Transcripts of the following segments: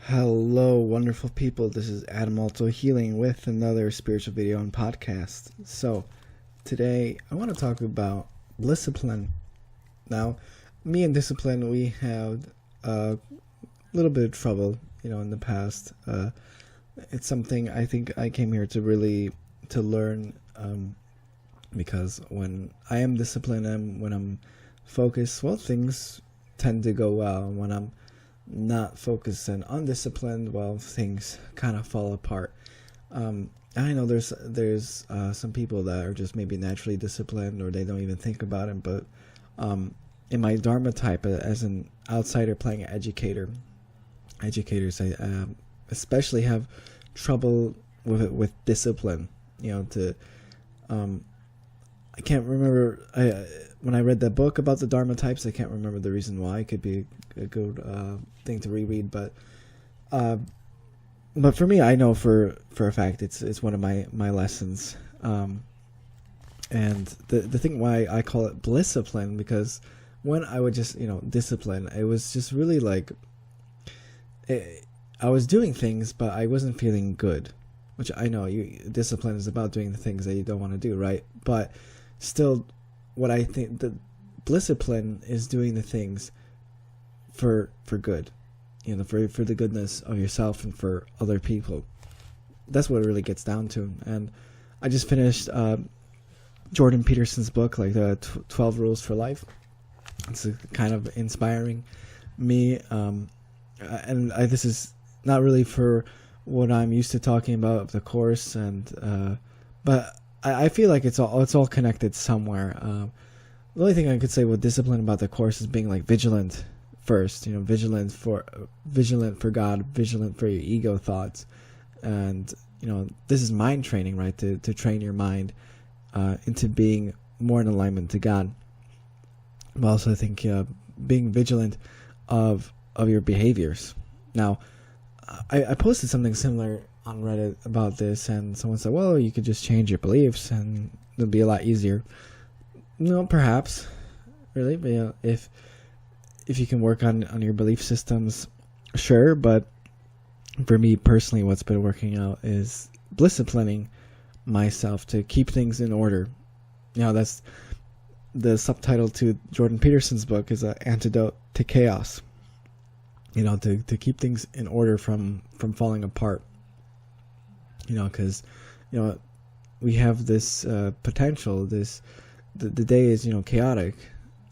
Hello, wonderful people. This is Adam Also Healing with another spiritual video and podcast. So, today I want to talk about Blissipline. Now, me and Discipline, we had a little bit of trouble, in the past. It's something I think I came here to learn, because when I am disciplined and when I'm focused, well, things tend to go well. When I'm not focused and undisciplined, well, things kind of fall apart. I know there's some people that are just maybe naturally disciplined, or they don't even think about it. But in my Dharma type, as an outsider playing an educators especially have trouble with discipline. I can't remember. When I read that book about the Dharma types, I can't remember the reason why. It could be a good thing to reread, but for me, I know for a fact it's one of my lessons. And the thing why I call it Blissipline, because when I would just discipline, it was just really like I was doing things, but I wasn't feeling good. Which I know discipline is about doing the things that you don't want to do, right? But still, what I think the Blissipline is doing the things for good, for the goodness of yourself and for other people. That's what it really gets down to. And I just finished Jordan Peterson's book, like the 12 Rules for Life. It's kind of inspiring me, this is not really for what I'm used to talking about, the Course, and but I feel like it's all connected somewhere. The only thing I could say with discipline about the Course is being like vigilant first, vigilant for God, vigilant for your ego thoughts, and this is mind training, right? To train your mind into being more in alignment to God. But also, I think being vigilant of your behaviors. Now, I posted something similar on Reddit about this, and someone said, well, you could just change your beliefs and it'll be a lot easier. No, perhaps, really, but if you can work on your belief systems, sure. But for me personally, what's been working out is disciplining myself to keep things in order. That's the subtitle to Jordan Peterson's book, is an antidote to chaos. To keep things in order from falling apart. Because we have this potential. The day is chaotic,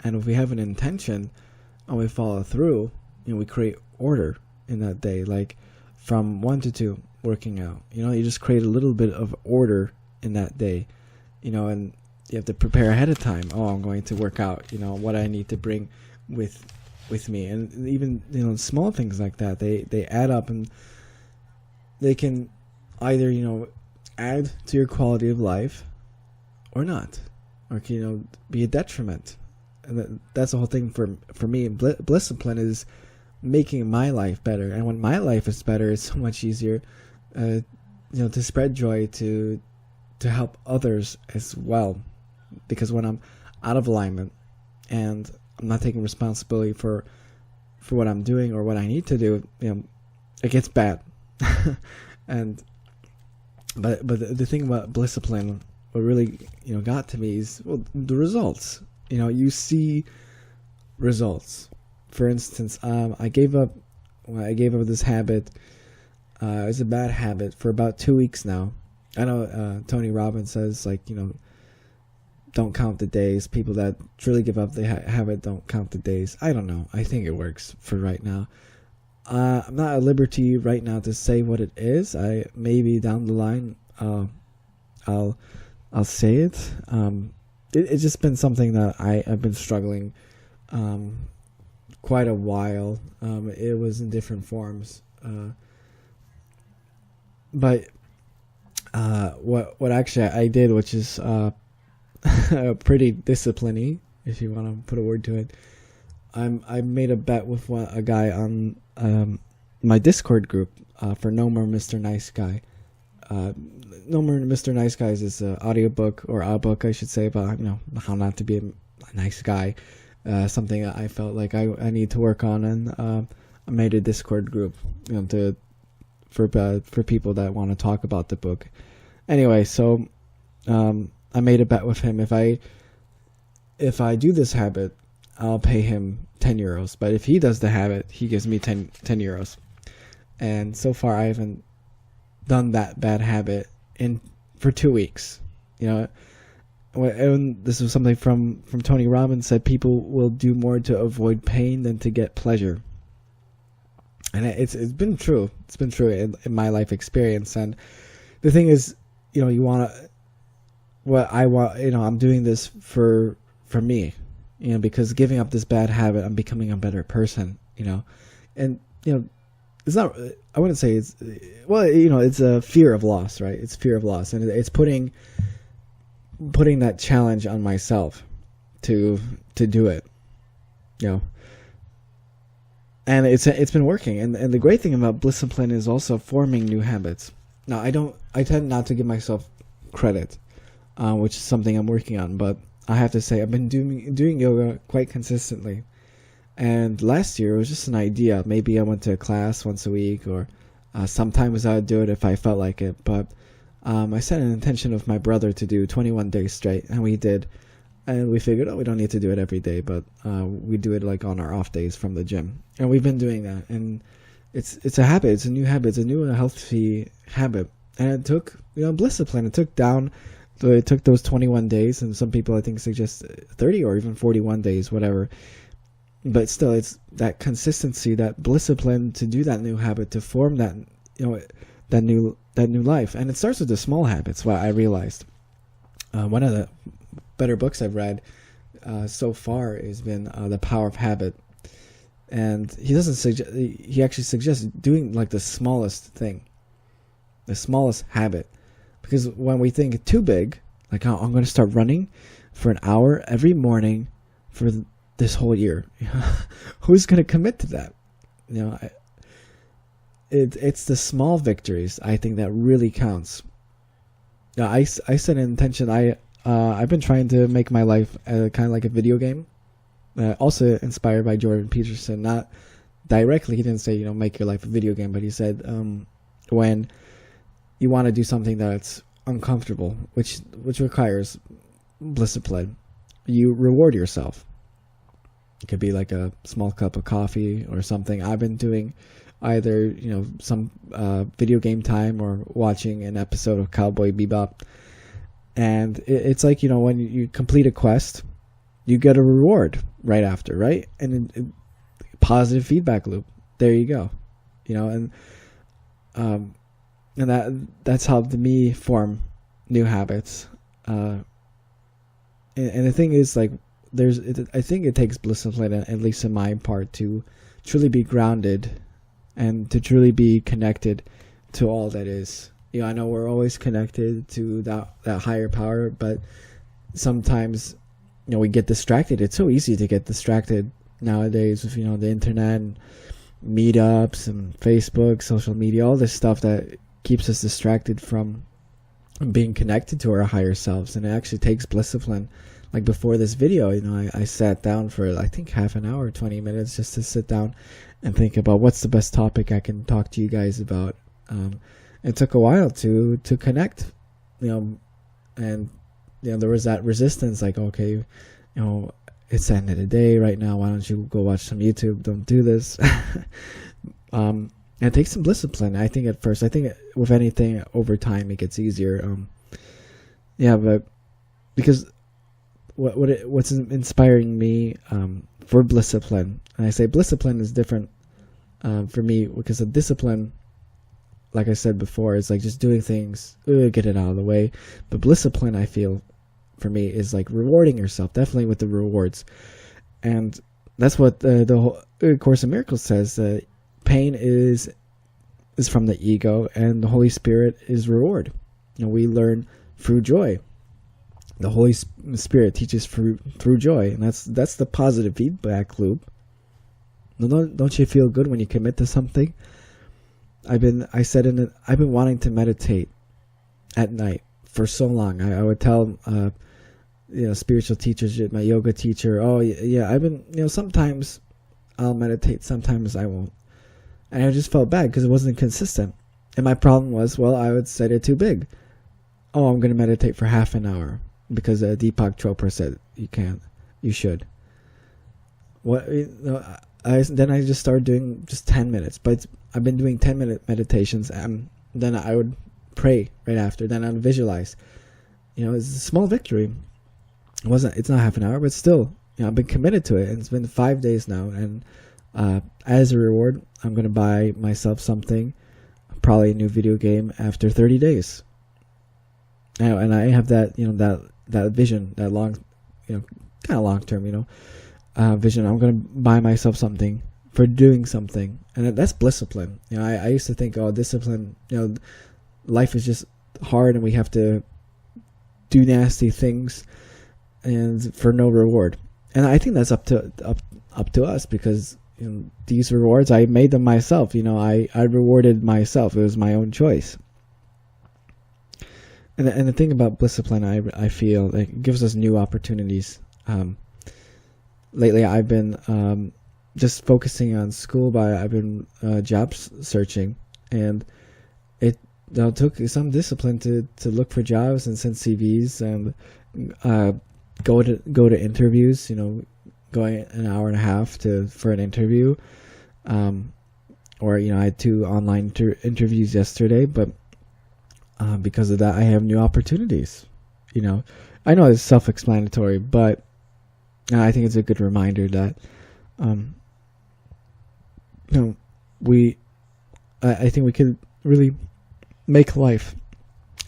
and if we have an intention and we follow through, we create order in that day. Like from 1 to 2, working out. You just create a little bit of order in that day. And you have to prepare ahead of time. Oh, I'm going to work out. What I need to bring with me, and even small things like that, they add up, and they can either add to your quality of life or not, or be a detriment. And that's the whole thing for me. Blissipline is making my life better, and when my life is better, it's so much easier to spread joy, to help others as well. Because when I'm out of alignment and I'm not taking responsibility for what I'm doing or what I need to do, it gets bad. But the thing about Blissipline, what really got to me is, well, the results. You see results. For instance, I gave up this habit. It was a bad habit for about 2 weeks now. I know Tony Robbins says, like, don't count the days. People that truly give up the habit don't count the days. I don't know. I think it works for right now. I'm not at liberty right now to say what it is. Maybe down the line, I'll say it. It's just been something that I've been struggling quite a while. It was in different forms, but what actually I did, which is pretty discipline-y, if you want to put a word to it. I made a bet with a guy on my Discord group for No More Mr. Nice Guy. No More Mr. Nice Guy is this audiobook, or a book, I should say, about how not to be a nice guy. Something I felt like I need to work on, and made a Discord group, for people that want to talk about the book. Anyway, so I made a bet with him. If I do this habit, I'll pay him 10 euros. But if he does the habit, he gives me 10 euros. And so far, I haven't done that bad habit for 2 weeks. And this was something from Tony Robbins, said people will do more to avoid pain than to get pleasure. And it's been true. It's been true in my life experience. And the thing is, you want to, what I want, I'm doing this for me, because giving up this bad habit, I'm becoming a better person, and, it's not, I wouldn't say it's, well, it's a fear of loss, right? It's fear of loss. And it's putting that challenge on myself to do it, and it's been working. And the great thing about Blissipline is also forming new habits. Now, I tend not to give myself credit, which is something I'm working on, but I have to say I've been doing yoga quite consistently. And last year it was just an idea. Maybe I went to a class once a week, or sometimes I would do it if I felt like it. But I set an intention of my brother to do 21 days straight, and we did. And we figured, we don't need to do it every day, but we do it like on our off days from the gym. And we've been doing that. And it's a habit. It's a new habit. It's a new and healthy habit. And it took, Blissipline. It took those 21 days, and some people I think suggest 30 or even 41 days, whatever. But still, it's that consistency, that Blissipline, to do that new habit, to form that, that new life. And it starts with the small habits. What I realized, one of the better books I've read so far has been The Power of Habit. And he actually suggests doing like the smallest thing, the smallest habit. Because when we think too big, like, I'm going to start running for an hour every morning for this whole year, who's going to commit to that? It's the small victories, I think, that really counts. Now, I set an intention. I've been trying to make my life kind of like a video game. Also inspired by Jordan Peterson. Not directly, he didn't say, make your life a video game, but he said when you want to do something that's uncomfortable, which requires Blissipline, you reward yourself. It could be like a small cup of coffee or something. I've been doing either, some video game time or watching an episode of Cowboy Bebop. And it's like, when you complete a quest, you get a reward right after, right? And positive feedback loop. There you go. And that's helped me form new habits. And the thing is, like, I think it takes Blissipline, at least in my part, to truly be grounded and to truly be connected to all that is. I know we're always connected to that higher power, but sometimes, we get distracted. It's so easy to get distracted nowadays with, the internet and meetups and Facebook, social media, all this stuff that keeps us distracted from being connected to our higher selves. And it actually takes Blissipline. Like before this video, I sat down for I think half an hour, 20 minutes, just to sit down and think about what's the best topic I can talk to you guys about. It took a while to connect, and there was that resistance, like, okay, it's the end of the day right now. Why don't you go watch some YouTube? Don't do this. And it takes some Blissipline. I think at first, with anything over time, it gets easier. But because what's inspiring me for Blissipline, and I say Blissipline is different for me because a discipline, like I said before, is like just doing things, get it out of the way. But Blissipline, I feel, for me, is like rewarding yourself, definitely with the rewards. And that's what the whole Course in Miracles says. Pain is from the ego, and the Holy Spirit is reward. We learn through joy. The Holy Spirit teaches through joy, and that's the positive feedback loop. Don't you feel good when you commit to something? I've been wanting to meditate at night for so long. I would tell spiritual teachers, my yoga teacher, I've been, sometimes I'll meditate, sometimes I won't. And I just felt bad because it wasn't consistent. And my problem was, well, I would set it too big. Oh, I'm going to meditate for half an hour because Deepak Chopra said you should. Then I just started doing just 10 minutes. But I've been doing 10-minute meditations, and then I would pray right after. Then I would visualize. It's a small victory. It's not half an hour, but still, I've been committed to it, and it's been 5 days now. And as a reward, I'm going to buy myself something, probably a new video game after 30 days. And I have that, that vision, that long, kind of long term, vision. I'm going to buy myself something for doing something. And that's Blissipline. I used to think, discipline, life is just hard and we have to do nasty things and for no reward. And I think that's up to us, because these rewards, I made them myself. I rewarded myself. It was my own choice. And the thing about Blissipline, I feel like it gives us new opportunities. Lately, I've been just focusing on school, but I've been job searching, and it took some discipline to look for jobs and send CVs and go to interviews. Going an hour and a half for an interview, or I had 2 online interviews yesterday, but because of that, I have new opportunities. I know it's self-explanatory, but I think it's a good reminder that I think we could really make life.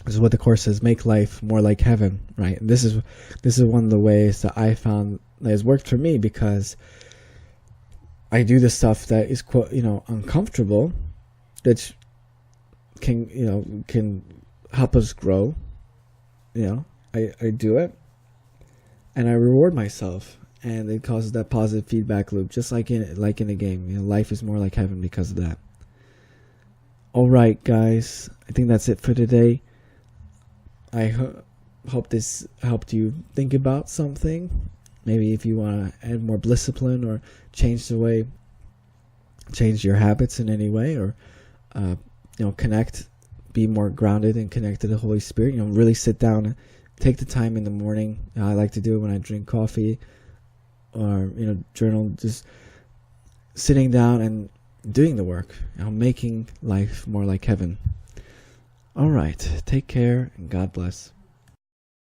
This is what the Course says: make life more like heaven, right? And this is one of the ways that I found that has worked for me, because I do the stuff that is uncomfortable, that can help us grow. I do it, and I reward myself, and it causes that positive feedback loop, just like in a game. Life is more like heaven because of that. All right, guys, I think that's it for today. I hope this helped you think about something. Maybe if you want to add more Blissipline, or change your habits in any way, or connect, be more grounded and connect to the Holy Spirit. Really sit down and take the time in the morning. I like to do it when I drink coffee, or journal, just sitting down and doing the work, making life more like heaven. All right, take care and God bless.